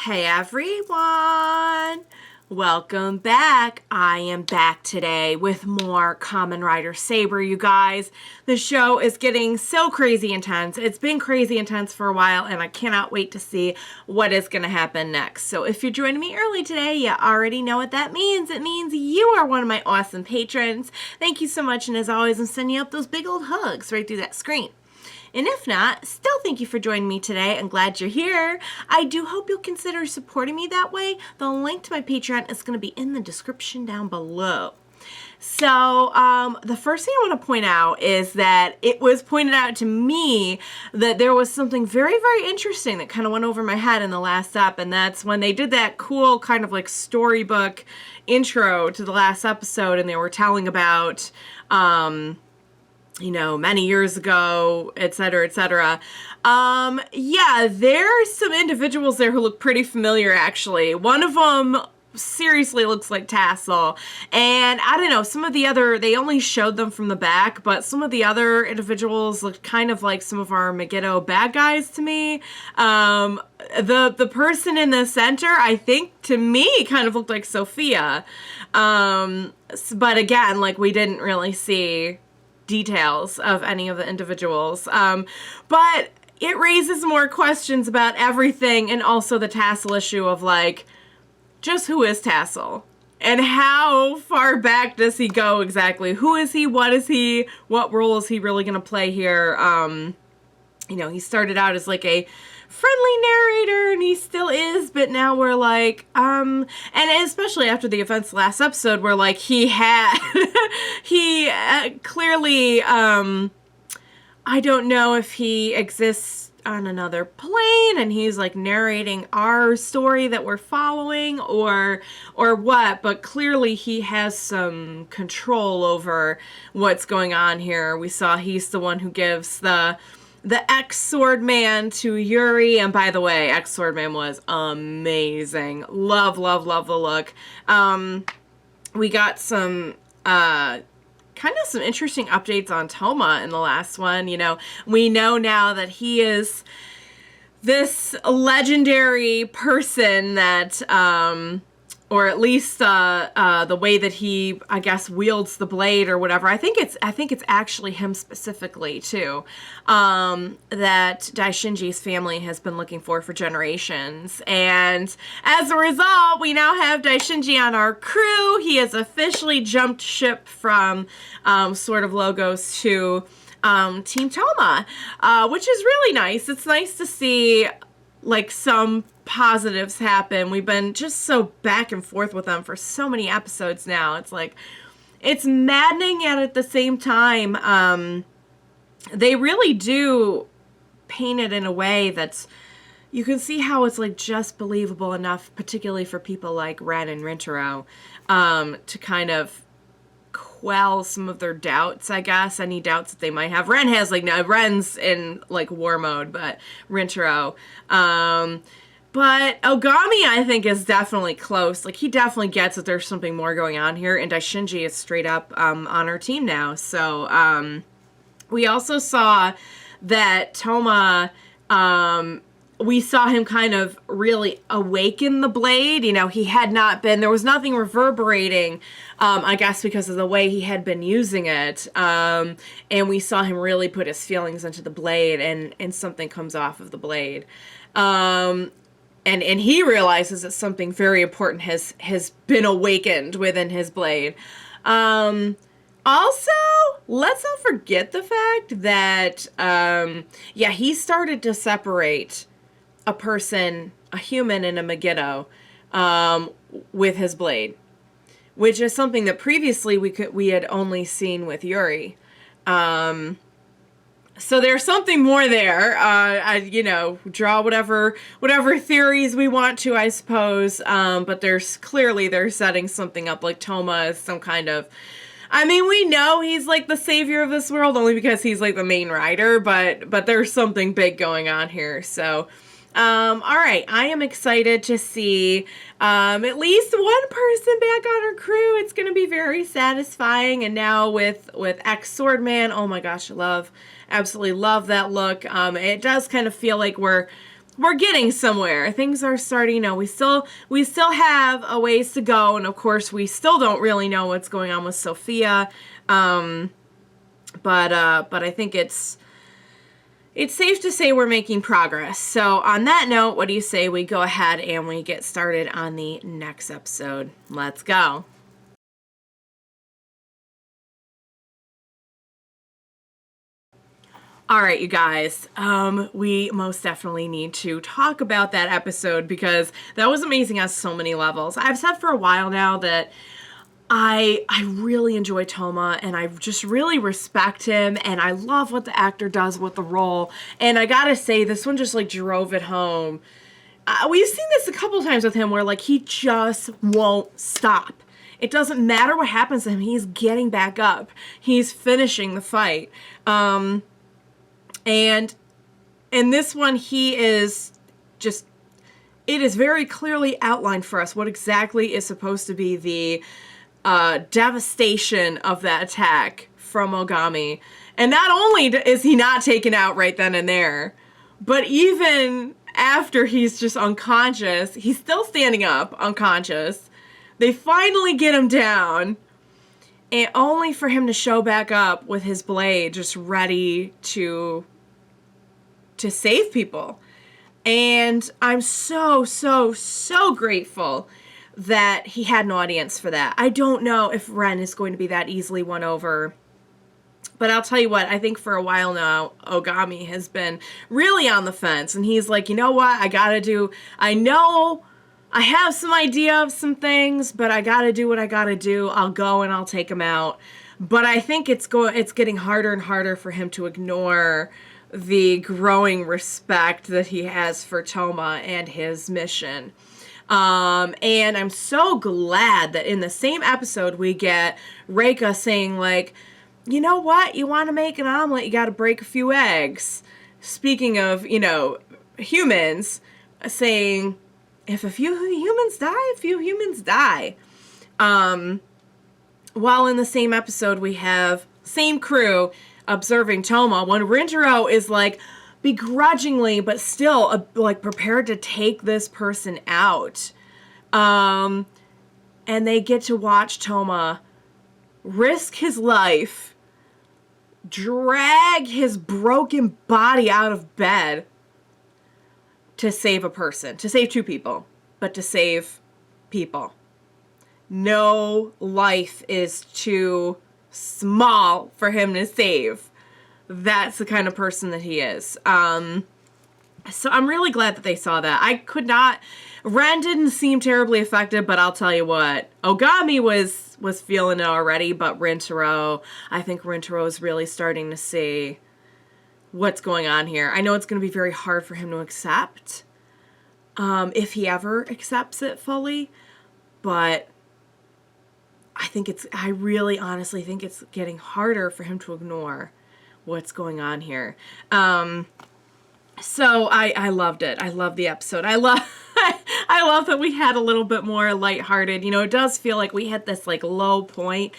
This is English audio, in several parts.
Hey everyone! Welcome back. I am back today with more Kamen Rider Saber, you guys. The show is getting so crazy intense. It's been crazy intense for a while, and I cannot wait to see what is going to happen next. So if you're joining me early today, you already know what that means. It means you are one of my awesome patrons. Thank you so much, and as always, I'm sending you up those big old hugs right through that screen. And if not, still thank you for joining me today. I'm glad you're here. I do hope you'll consider supporting me that way. The link to my Patreon is going to be in the description down below. So, the first thing I want to point out is that it was pointed out to me that there was something very, very interesting that kind of went over my head in the last ep, and that's when they did that cool kind of like storybook intro to the last episode, and they were telling about, you know, many years ago, etc., etc. Yeah, there's some individuals there who look pretty familiar, actually. One of them seriously looks like Tassel. And I don't know, some of the other, they only showed them from the back, but some of the other individuals looked kind of like some of our Megiddo bad guys to me. The person in the center, I think, to me, kind of looked like Sophia. But again, like, we didn't really see details of any of the individuals. But it raises more questions about everything, and also the Tassel issue of, like, just who is Tassel? And how far back does he go exactly? Who is he? What is he? What role is he really going to play here? You know, he started out as, like, a friendly narrator, and he still is, but now we're like, and especially after the events last episode, where, like, he clearly, I don't know if he exists on another plane, and he's, like, narrating our story that we're following, or what, but clearly he has some control over what's going on here. We saw he's the one who gives the ex-swordsman to Yuri, and by the way, ex-swordsman was amazing. Love the look. We got some kind of some interesting updates on Touma in the last one. You know, we know now that he is this legendary person that, or at least the way that he, I guess, wields the blade or whatever. I think it's actually him specifically too, that Daishinji's family has been looking for generations. And as a result, we now have Daishinji on our crew. He has officially jumped ship from Sword of Logos to Team Touma, which is really nice. It's nice to see, like, some positives happen. We've been just so back and forth with them for so many episodes now. It's like, it's maddening, yet at the same time, they really do paint it in a way that's, you can see how it's, like, just believable enough, particularly for people like Ren and Rintarou, to kind of quell some of their doubts, I guess, any doubts that they might have. Ren has, like, no, Ren's in, like, war mode, but Rintarou, but Ogami, I think, is definitely close. Like, he definitely gets that there's something more going on here, and Daishinji is straight up on our team now. So, we also saw that Touma, we saw him kind of really awaken the blade. You know, he had not been, there was nothing reverberating, I guess, because of the way he had been using it. And we saw him really put his feelings into the blade, and something comes off of the blade. And he realizes that something very important has been awakened within his blade. Also, let's not forget the fact that, yeah, he started to separate a person, a human, and a Megiddo, with his blade, which is something that previously we had only seen with Yuri. So there's something more there. You know, draw whatever theories we want to, I suppose. But clearly they're setting something up, like Touma is some kind of, I mean, we know he's, like, the savior of this world only because he's, like, the main rider, but there's something big going on here. So, all right, I am excited to see at least one person back on our crew. It's going to be very satisfying. And now with ex-Swordman, oh my gosh, absolutely love that look. It does kind of feel like we're we're getting somewhere. Things are starting, you know, we still have a ways to go, and of course we still don't really know what's going on with Sophia. But I think it's safe to say we're making progress. So on that note, what do you say we go ahead and we get started on the next episode? Let's go. All right, you guys, we most definitely need to talk about that episode because that was amazing on so many levels. I've said for a while now that I really enjoy Touma, and I just really respect him, and I love what the actor does with the role. And I gotta say, this one just like drove it home. We've seen this a couple times with him where like he just won't stop. It doesn't matter what happens to him, he's getting back up. He's finishing the fight. And in this one, he is just, it is very clearly outlined for us what exactly is supposed to be the devastation of that attack from Ogami. And not only is he not taken out right then and there, but even after he's just unconscious, he's still standing up, unconscious. They finally get him down, and only for him to show back up with his blade just ready to save people. And I'm so grateful that he had an audience for that. I don't know if Ren is going to be that easily won over, but I'll tell you what, I think for a while now, Ogami has been really on the fence, and he's like, you know what, I know I have some idea of some things, but I gotta do what I gotta do. I'll go and I'll take him out. But I think it's getting harder and harder for him to ignore the growing respect that he has for Touma and his mission. And I'm so glad that in the same episode we get Reika saying like, you know what, you want to make an omelet, you got to break a few eggs. Speaking of, you know, humans, saying, if a few humans die, a few humans die. While in the same episode we have same crew observing Touma when Rintarou is like begrudgingly but still like prepared to take this person out. And they get to watch Touma risk his life, drag his broken body out of bed to save a person, to save two people, but to save people. No life is too small for him to save. That's the kind of person that he is. So I'm really glad that they saw that. Ren didn't seem terribly affected, but I'll tell you what, Ogami was feeling it already, but I think Rintarou is really starting to see what's going on here. I know it's going to be very hard for him to accept, if he ever accepts it fully, but I really honestly think it's getting harder for him to ignore what's going on here. So I loved it. I love the episode. I love that we had a little bit more lighthearted. You know, it does feel like we hit this like low point,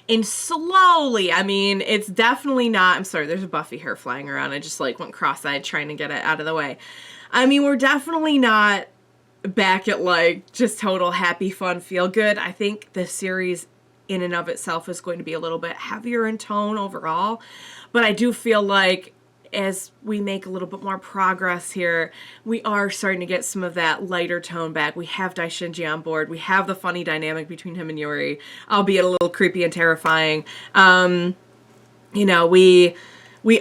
and slowly, I mean, it's definitely not, I'm sorry, there's a Buffy hair flying around. I just like went cross-eyed trying to get it out of the way. I mean, we're definitely not back at like just total happy, fun, feel good. I think the series in and of itself is going to be a little bit heavier in tone overall, but I do feel like as we make a little bit more progress here, we are starting to get some of that lighter tone back. We have Daishinji on board. We have the funny dynamic between him and Yuri, albeit a little creepy and terrifying. You know, we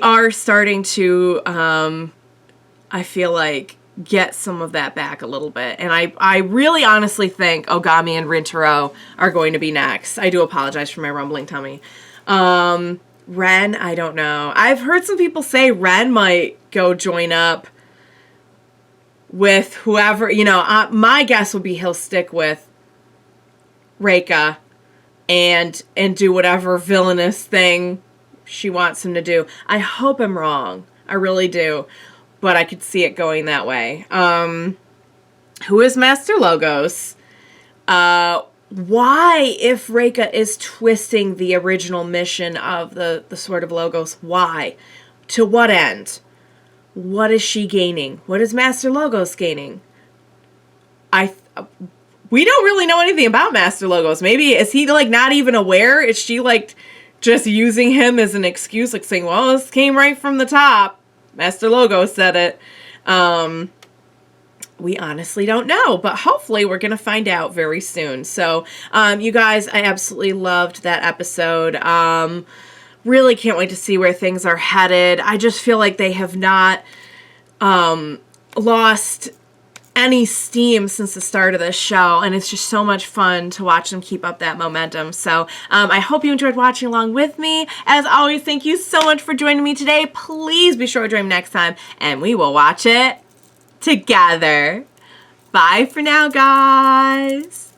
are starting to, I feel like, get some of that back a little bit. And I really honestly think Ogami and Rintarou are going to be next. I do apologize for my rumbling tummy. Ren, I don't know. I've heard some people say Ren might go join up with whoever, you know, my guess would be he'll stick with Reika and do whatever villainous thing she wants him to do. I hope I'm wrong. I really do. But I could see it going that way. Who is Master Logos? Why, if Reika is twisting the original mission of the Sword of Logos, why? To what end? what is she gaining? What is Master Logos gaining? We don't really know anything about Master Logos. Maybe, is he, like, not even aware? Is she, like, just using him as an excuse, like, saying, well, this came right from the top. Master Logos said it. We honestly don't know, but hopefully we're going to find out very soon. So, you guys, I absolutely loved that episode. Really can't wait to see where things are headed. I just feel like they have not lost any steam since the start of this show, and it's just so much fun to watch them keep up that momentum. So I hope you enjoyed watching along with me. As always, thank you so much for joining me today. Please be sure to join me next time, and we will watch it together. Bye for now, guys.